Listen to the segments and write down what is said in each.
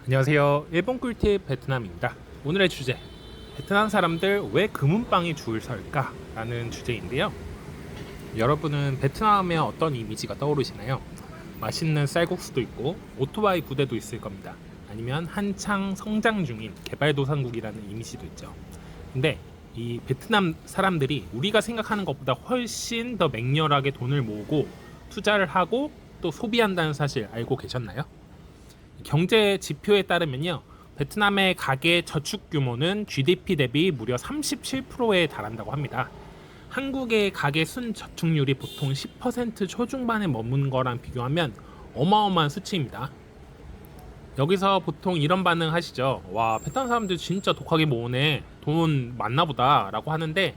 안녕하세요. 일본 꿀팁 베트남입니다. 오늘의 주제, 베트남 사람들 왜 금은방에 줄 설까? 라는 주제인데요. 여러분은 베트남에 어떤 이미지가 떠오르시나요? 맛있는 쌀국수도 있고 오토바이 부대도 있을 겁니다. 아니면 한창 성장 중인 개발도상국이라는 이미지도 있죠. 근데 이 베트남 사람들이 우리가 생각하는 것보다 훨씬 더 맹렬하게 돈을 모으고 투자를 하고 또 소비한다는 사실 알고 계셨나요? 경제 지표에 따르면요, 베트남의 가계 저축 규모는 GDP 대비 무려 37%에 달한다고 합니다. 한국의 가계 순저축률이 보통 10% 초중반에 머문 거랑 비교하면 어마어마한 수치입니다. 여기서 보통 이런 반응 하시죠. 와, 베트남 사람들 진짜 독하게 모으네, 돈 많나 보다 라고 하는데,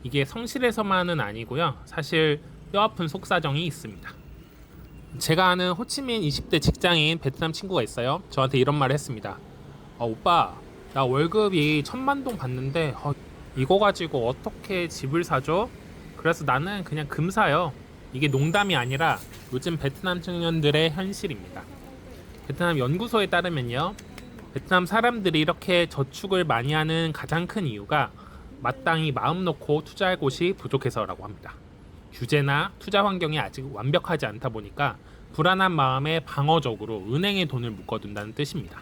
이게 성실해서만은 아니고요, 사실 뼈아픈 속사정이 있습니다. 제가 아는 호치민 20대 직장인 베트남 친구가 있어요. 저한테 이런 말을 했습니다. 오빠, 나 월급이 1,000만 동 받는데 이거 가지고 어떻게 집을 사줘? 그래서 나는 그냥 금 사요. 이게 농담이 아니라 요즘 베트남 청년들의 현실입니다. 베트남 연구소에 따르면요, 베트남 사람들이 이렇게 저축을 많이 하는 가장 큰 이유가 마땅히 마음 놓고 투자할 곳이 부족해서라고 합니다. 규제나 투자 환경이 아직 완벽하지 않다 보니까 불안한 마음에 방어적으로 은행에 돈을 묶어둔다는 뜻입니다.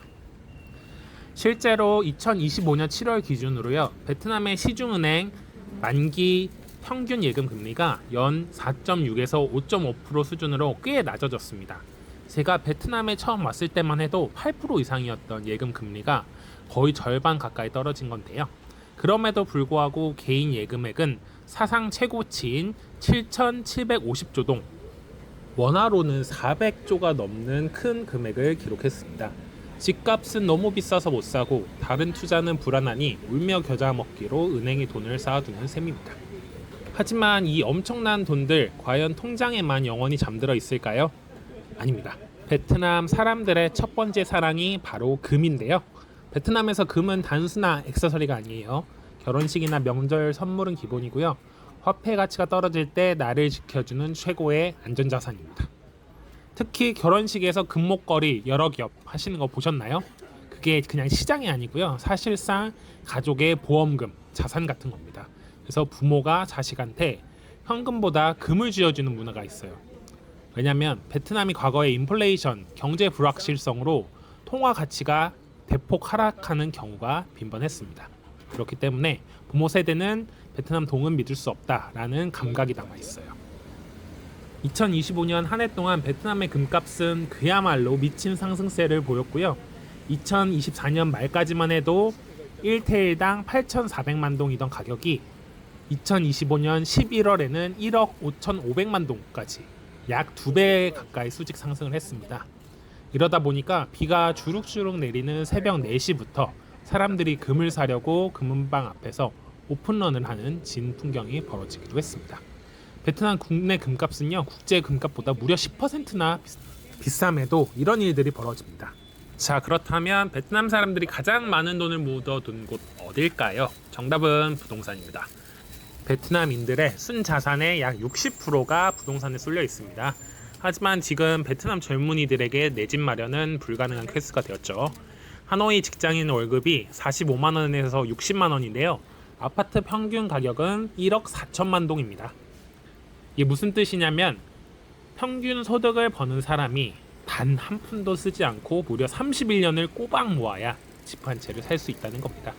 실제로 2025년 7월 기준으로요, 베트남의 시중은행 만기 평균 예금 금리가 연 4.6에서 5.5% 수준으로 꽤 낮아졌습니다. 제가 베트남에 처음 왔을 때만 해도 8% 이상이었던 예금 금리가 거의 절반 가까이 떨어진 건데요. 그럼에도 불구하고 개인 예금액은 사상 최고치인 7,750조 동, 원화로는 400조가 넘는 큰 금액을 기록했습니다. 집값은 너무 비싸서 못 사고 다른 투자는 불안하니 울며 겨자 먹기로 은행에 돈을 쌓아두는 셈입니다. 하지만 이 엄청난 돈들 과연 통장에만 영원히 잠들어 있을까요? 아닙니다. 베트남 사람들의 첫 번째 사랑이 바로 금인데요. 베트남에서 금은 단순한 액세서리가 아니에요. 결혼식이나 명절 선물은 기본이고요. 화폐 가치가 떨어질 때 나를 지켜주는 최고의 안전자산입니다. 특히 결혼식에서 금목걸이 여러 겹 하시는 거 보셨나요? 그게 그냥 시장이 아니고요, 사실상 가족의 보험금, 자산 같은 겁니다. 그래서 부모가 자식한테 현금보다 금을 쥐어주는 문화가 있어요. 왜냐하면 베트남이 과거에 인플레이션, 경제 불확실성으로 통화 가치가 대폭 하락하는 경우가 빈번했습니다. 그렇기 때문에 부모 세대는 베트남 동은 믿을 수 없다라는 감각이 남아 있어요. 2025년 한 해 동안 베트남의 금값은 그야말로 미친 상승세를 보였고요. 2024년 말까지만 해도 1태일당 8,400만 동이던 가격이 2025년 11월에는 1억 5,500만 동까지 약 2배 가까이 수직 상승을 했습니다. 이러다 보니까 비가 주룩주룩 내리는 새벽 4시부터 사람들이 금을 사려고 금은방 앞에서 오픈런을 하는 진 풍경이 벌어지기도 했습니다. 베트남 국내 금값은요, 국제 금값보다 무려 10%나 비쌈에도 이런 일들이 벌어집니다. 자, 그렇다면 베트남 사람들이 가장 많은 돈을 묻어둔 곳 어딜까요? 정답은 부동산입니다. 베트남인들의 순자산의 약 60%가 부동산에 쏠려 있습니다. 하지만 지금 베트남 젊은이들에게 내 집 마련은 불가능한 퀘스트가 되었죠. 하노이 직장인 월급이 45만원에서 60만원인데요. 아파트 평균 가격은 1억 4천만 동입니다. 이게 무슨 뜻이냐면 평균 소득을 버는 사람이 단 한 푼도 쓰지 않고 무려 31년을 꼬박 모아야 집 한 채를 살 수 있다는 겁니다.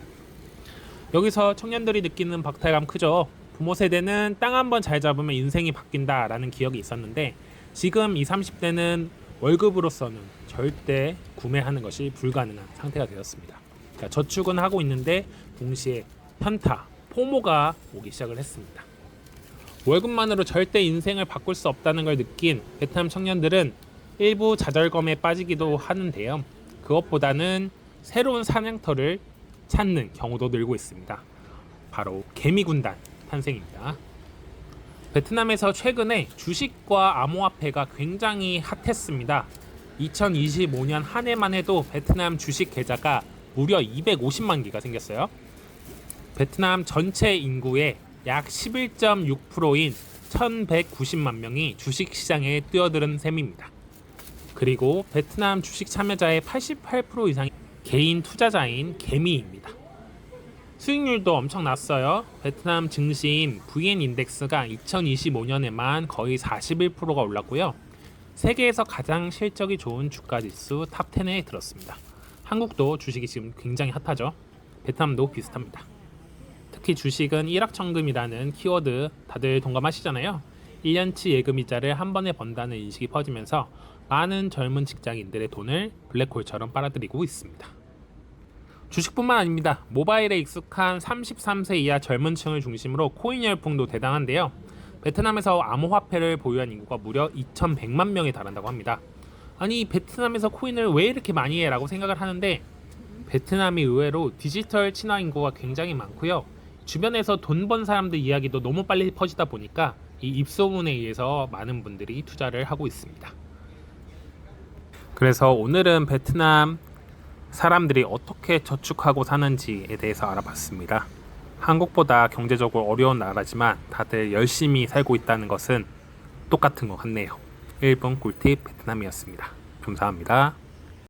여기서 청년들이 느끼는 박탈감 크죠. 부모 세대는 땅 한 번 잘 잡으면 인생이 바뀐다라는 기억이 있었는데, 지금 20, 30대는 월급으로서는 절대 구매하는 것이 불가능한 상태가 되었습니다. 그러니까 저축은 하고 있는데 동시에 현타, 포모가 오기 시작을 했습니다. 월급만으로 절대 인생을 바꿀 수 없다는 걸 느낀 베트남 청년들은 일부 좌절감에 빠지기도 하는데요. 그것보다는 새로운 사냥터를 찾는 경우도 늘고 있습니다. 바로 개미군단 탄생입니다. 베트남에서 최근에 주식과 암호화폐가 굉장히 핫했습니다. 2025년 한 해만 해도 베트남 주식 계좌가 무려 250만 개가 생겼어요. 베트남 전체 인구의 약 11.6%인 1190만 명이 주식시장에 뛰어드는 셈입니다. 그리고 베트남 주식 참여자의 88% 이상이 개인 투자자인 개미입니다. 수익률도 엄청 났어요. 베트남 증시인 VN 인덱스가 2025년에만 거의 41%가 올랐고요. 세계에서 가장 실적이 좋은 주가 지수 탑 10에 들었습니다. 한국도 주식이 지금 굉장히 핫하죠. 베트남도 비슷합니다. 특히 주식은 일확천금이라는 키워드 다들 동감하시잖아요. 1년치 예금이자를 한 번에 번다는 인식이 퍼지면서 많은 젊은 직장인들의 돈을 블랙홀처럼 빨아들이고 있습니다. 주식뿐만 아닙니다. 모바일에 익숙한 33세 이하 젊은 층을 중심으로 코인 열풍도 대단한데요. 베트남에서 암호화폐를 보유한 인구가 무려 2,100만 명에 달한다고 합니다. 아니, 베트남에서 코인을 왜 이렇게 많이 해? 라고 생각을 하는데, 베트남이 의외로 디지털 친화 인구가 굉장히 많고요. 주변에서 돈 번 사람들 이야기도 너무 빨리 퍼지다 보니까 이 입소문에 의해서 많은 분들이 투자를 하고 있습니다. 그래서 오늘은 베트남 사람들이 어떻게 저축하고 사는지에 대해서 알아봤습니다. 한국보다 경제적으로 어려운 나라지만 다들 열심히 살고 있다는 것은 똑같은 것 같네요. 1분 꿀팁 베트남이었습니다. 감사합니다.